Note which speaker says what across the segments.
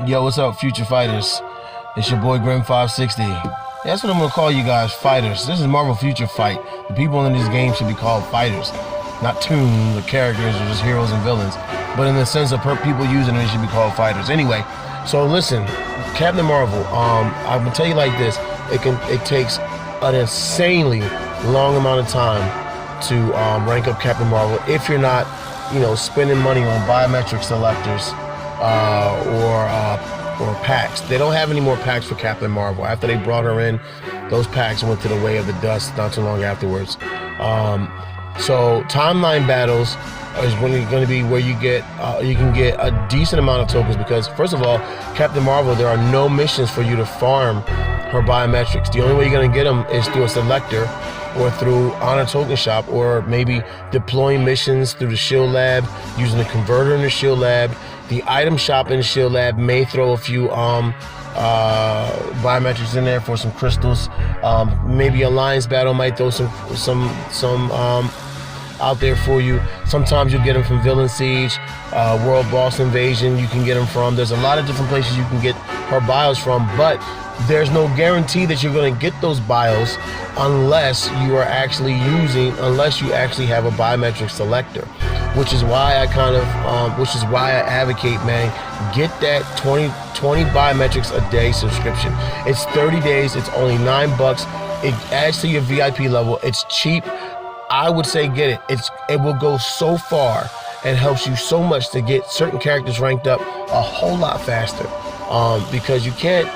Speaker 1: Yo, what's up, future fighters? It's your boy Grim560. That's what I'm gonna call you guys, fighters. This is Marvel Future Fight. The people in this game should be called fighters, not toons or characters or just heroes and villains. But in the sense of people using it, it should be called fighters. Anyway, so listen, Captain Marvel. I'm gonna tell you like this: it takes an insanely long amount of time to rank up Captain Marvel if you're not, spending money on biometric selectors or packs. They don't have any more packs for Captain Marvel. After they brought her in, those packs went to the way of the dust not too long afterwards. So timeline battles is when you're going to be where you can get a decent amount of tokens, because first of all, Captain Marvel, there are no missions for you to farm her biometrics. The only way you're going to get them is through a selector or through Honor Token Shop, or maybe deploying missions through the Shield Lab, using the converter in the Shield Lab. The item shop in the Shield Lab may throw a few biometrics in there for some crystals. Maybe Alliance Battle might throw some out there for you. Sometimes you'll get them from Villain Siege, World Boss Invasion. You can get them from. There's a lot of different places you can get her bios from, but there's no guarantee that you're going to get those bios unless you actually have a biometric selector, which is why I advocate, man, get that 20 biometrics a day subscription. It's 30 days. It's only $9. It adds to your VIP level. It's cheap. I would say get it. It will go so far and helps you so much to get certain characters ranked up a whole lot faster. Because you can't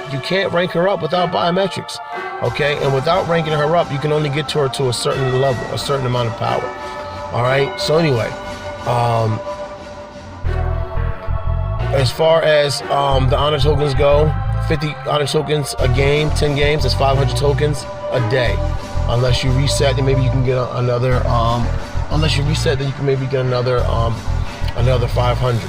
Speaker 1: rank her up without biometrics, okay? And without ranking her up, you can only get to her to a certain level, a certain amount of power. All right. So anyway, as far as the honor tokens go, 50 honor tokens a game, 10 games, that's 500 tokens a day. Unless you reset, then maybe you can get another. Unless you reset, then you can maybe get another 500.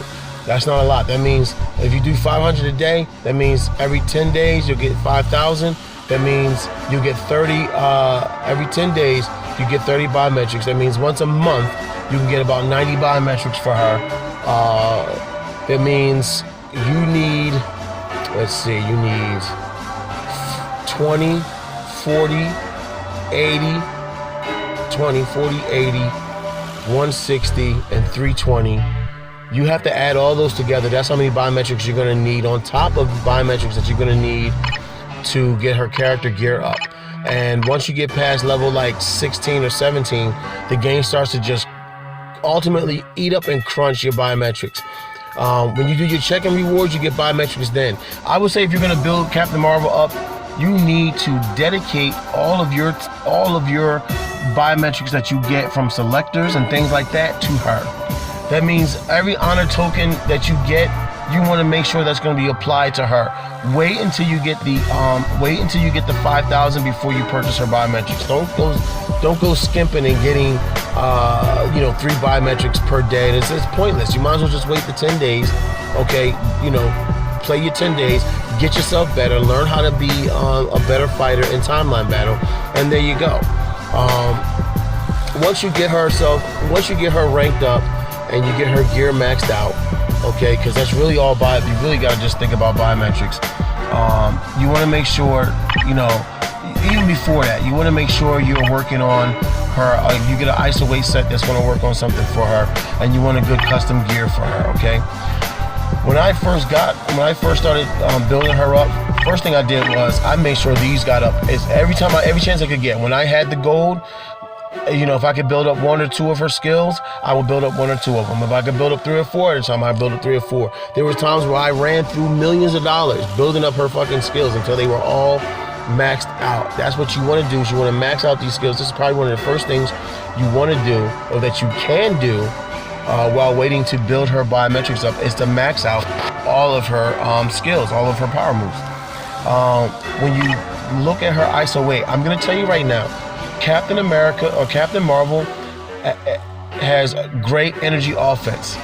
Speaker 1: That's not a lot. That means if you do 500 a day, that means every 10 days you'll get 5,000. That means you get 30 every 10 days. You get 30 biometrics. That means once a month you can get about 90 biometrics for her. That means you need, you need 20, 40, 80, 20, 40, 80, 160, and 320. You have to add all those together. That's how many biometrics you're going to need on top of the biometrics that you're going to need to get her character gear up. And once you get past level like 16 or 17, the game starts to just ultimately eat up and crunch your biometrics. When you do your check-in rewards, you get biometrics then. I would say if you're going to build Captain Marvel up, you need to dedicate all of your biometrics that you get from selectors and things like that to her. That means every honor token that you get, you want to make sure that's going to be applied to her. Wait until you get the 5,000 before you purchase her biometrics. Don't go skimping and getting 3 biometrics per day. It's pointless. You might as well just wait the 10 days. Okay, play your 10 days, get yourself better, learn how to be a better fighter in timeline battle, and there you go. Once you get her ranked up and you get her gear maxed out, okay, because that's really all you really got to just think about biometrics. You want to make sure, even before that, you want to make sure you're working on her. You get an ISO weight set that's going to work on something for her, and you want a good custom gear for her, okay? When I first started building her up, first thing I did was I made sure these got up. It's every chance I could get. When I had the gold, if I could build up 1 or 2 of her skills, I would build up 1 or 2 of them. If I could build up 3 or 4 at a time, I'd build up 3 or 4. There were times where I ran through millions of dollars building up her fucking skills until they were all maxed out. That's what you want to do, is you want to max out these skills. This is probably one of the first things you want to do, or that you can do, while waiting to build her biometrics up, is to max out all of her skills, all of her power moves. When you look at her ISO weight, I'm going to tell you right now, Captain America or Captain Marvel has great energy offense,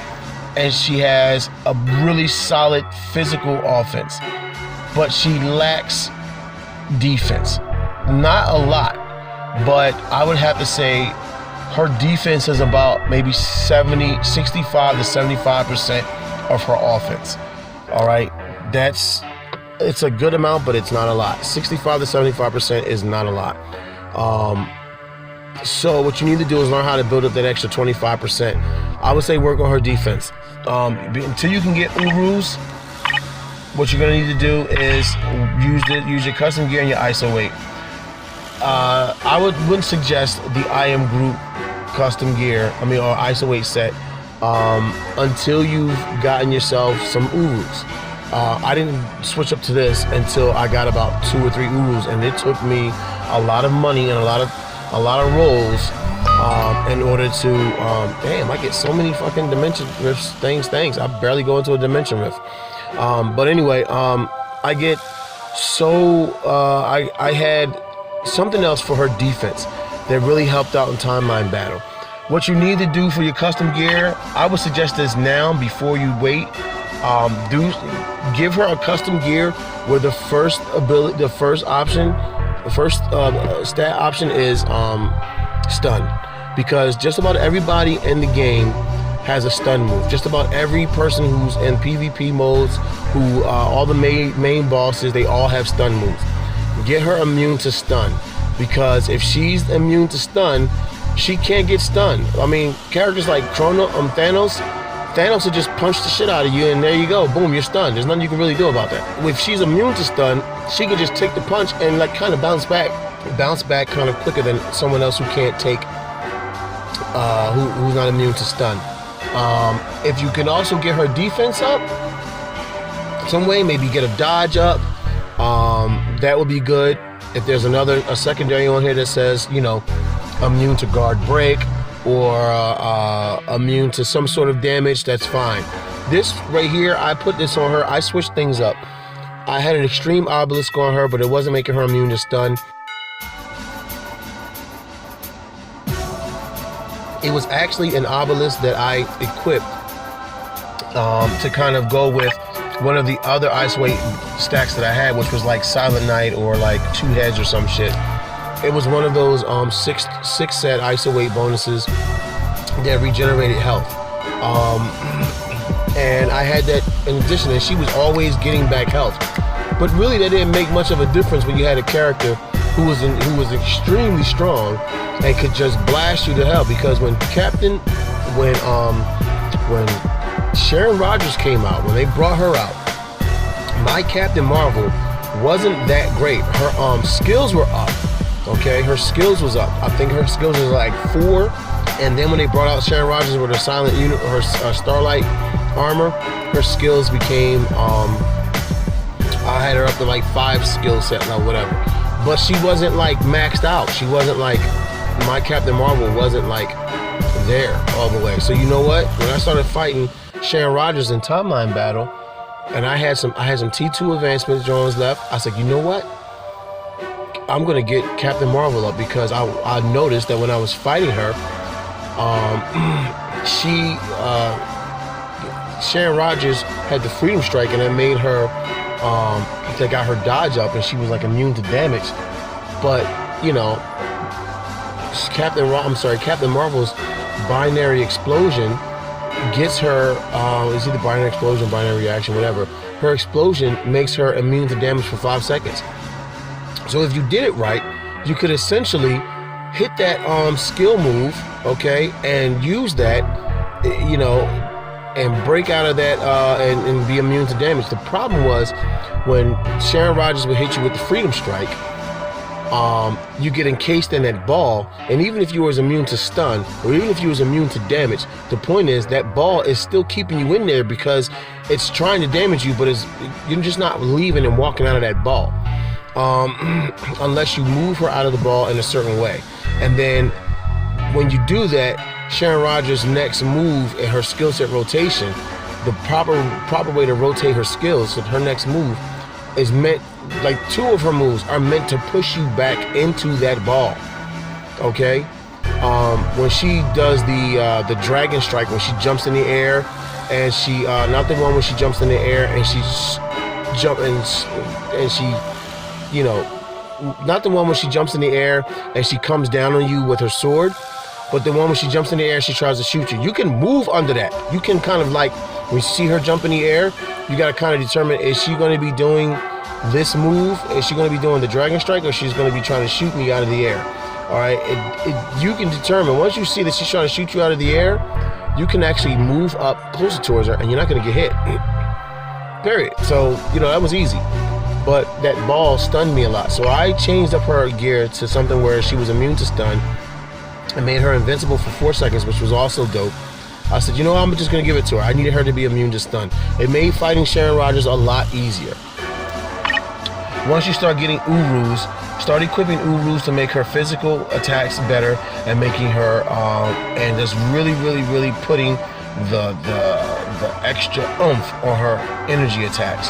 Speaker 1: and she has a really solid physical offense, but she lacks defense. Not a lot, but I would have to say her defense is about maybe 65 to 75% of her offense. All right, it's a good amount, but it's not a lot. 65 to 75% is not a lot. So what you need to do is learn how to build up that extra 25%. I would say work on her defense. Until you can get Urus, what you're gonna need to do is use your custom gear and your ISO weight. I wouldn't suggest the IM group custom gear, or ISO weight set, until you've gotten yourself some Urus. I didn't switch up to this until I got about 2 or 3 Urus, and it took me a lot of money and a lot of rolls in order to damn, I get so many fucking dimension rifts things. I barely go into a dimension rift. But anyway, I had something else for her defense that really helped out in timeline battle. What you need to do for your custom gear, I would suggest this now before you wait. Give her a custom gear where the first stat option is stun, because just about everybody in the game has a stun move. Just about every person who's in PvP modes, all the main bosses, they all have stun moves. Get her immune to stun, because if she's immune to stun, she can't get stunned. Characters like Thanos will just punch the shit out of you, and there you go, boom, you're stunned. There's nothing you can really do about that. If she's immune to stun, she can just take the punch and kind of bounce back kind of quicker than someone else who can't take, who's not immune to stun. If you can also get her defense up some way, maybe get a dodge up, that would be good. If there's a secondary on here that says, immune to guard break, or immune to some sort of damage, that's fine. This right here, I put this on her. I switched things up. I had an extreme obelisk on her, but it wasn't making her immune to stun. It was actually an obelisk that I equipped to kind of go with one of the other ice weight stacks that I had, which was like Silent Knight or like 2 heads or some shit. It was one of those six set ISO weight bonuses that regenerated health. And I had that in addition, and she was always getting back health. But really that didn't make much of a difference when you had a character who was extremely strong and could just blast you to hell. Because when Sharon Rogers came out, when they brought her out, my Captain Marvel wasn't that great. Her skills were up. Okay, her skills was up. I think her skills was like 4, and then when they brought out Sharon Rogers with her silent unit, her starlight armor, her skills became I had her up to like 5 skill set or whatever. But she wasn't like maxed out. She wasn't like, my Captain Marvel wasn't like there all the way. So you know what? When I started fighting Sharon Rogers in timeline battle, and I had some T2 advancement drones left, I said, you know what? I'm gonna get Captain Marvel up, because I noticed that when I was fighting her, Sharon Rogers had the Freedom Strike, and it made her, they got her dodge up, and she was like immune to damage. But Captain Marvel's binary explosion gets her, it's either binary explosion, binary reaction, whatever. Her explosion makes her immune to damage for 5 seconds. So if you did it right, you could essentially hit that skill move, okay, and use that, and break out of that and be immune to damage. The problem was when Sharon Rogers would hit you with the Freedom Strike, you get encased in that ball, and even if you was immune to stun, or even if you was immune to damage, the point is that ball is still keeping you in there because it's trying to damage you, but you're just not leaving and walking out of that ball. Unless you move her out of the ball in a certain way. And then when you do that, Sharon Rogers' next move in her skill set rotation, the proper way to rotate her skills, so her next move is meant, like 2 of her moves are meant to push you back into that ball. Okay? When she does the Dragon Strike, when she jumps in the air, and she not the one when she jumps in the air and she not the one when she jumps in the air and she comes down on you with her sword, but the one when she jumps in the air, she tries to shoot you. You can move under that. You can kind of like When you see her jump in the air, you got to kind of determine, is she going to be doing this move? Is she going to be doing the dragon strike, or she's going to be trying to shoot me out of the air? All right, you can determine, once you see that she's trying to shoot you out of the air, you can actually move up closer towards her and you're not going to get hit. Period. So, that was easy. But that ball stunned me a lot. So I changed up her gear to something where she was immune to stun and made her invincible for 4 seconds, which was also dope. I said, I'm just going to give it to her. I needed her to be immune to stun. It made fighting Sharon Rogers a lot easier. Once you start getting Urus, start equipping Urus to make her physical attacks better and making her, and just really, really, really putting the extra oomph on her energy attacks.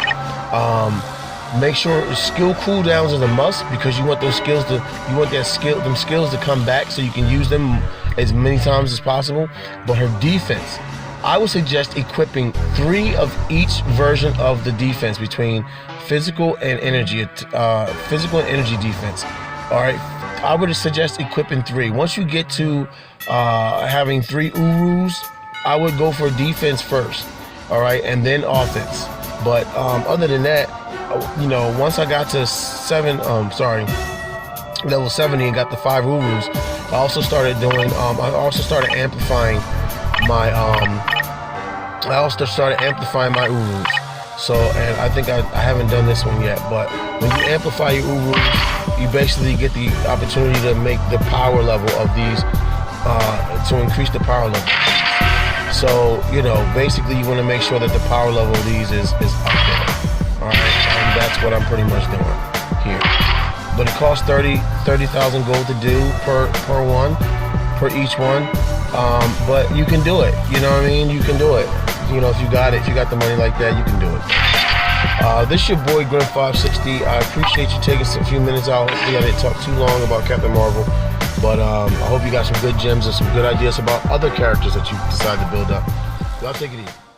Speaker 1: Make sure skill cooldowns is a must, because you want those skills to, them skills to come back so you can use them as many times as possible. But her defense, I would suggest equipping 3 of each version of the defense between physical and energy defense. All right, I would suggest equipping 3. Once you get to having 3 Urus, I would go for defense first. All right, and then offense. But other than that, once I got to level 70 and got the 5 Urus, I also started doing, amplifying my Urus. So, and I think I haven't done this one yet, but when you amplify your Urus, you basically get the opportunity to make the power level of these, to increase the power level. So, basically you want to make sure that the power level of these is up there. Alright, and that's what I'm pretty much doing here. But it costs 30,000 gold to do per each one. But you can do it. You know what I mean? You can do it. If you got the money like that, you can do it. This is your boy Grim560. I appreciate you taking a few minutes out. Hopefully I didn't talk too long about Captain Marvel. But I hope you got some good gems and some good ideas about other characters that you decide to build up. Y'all take it easy.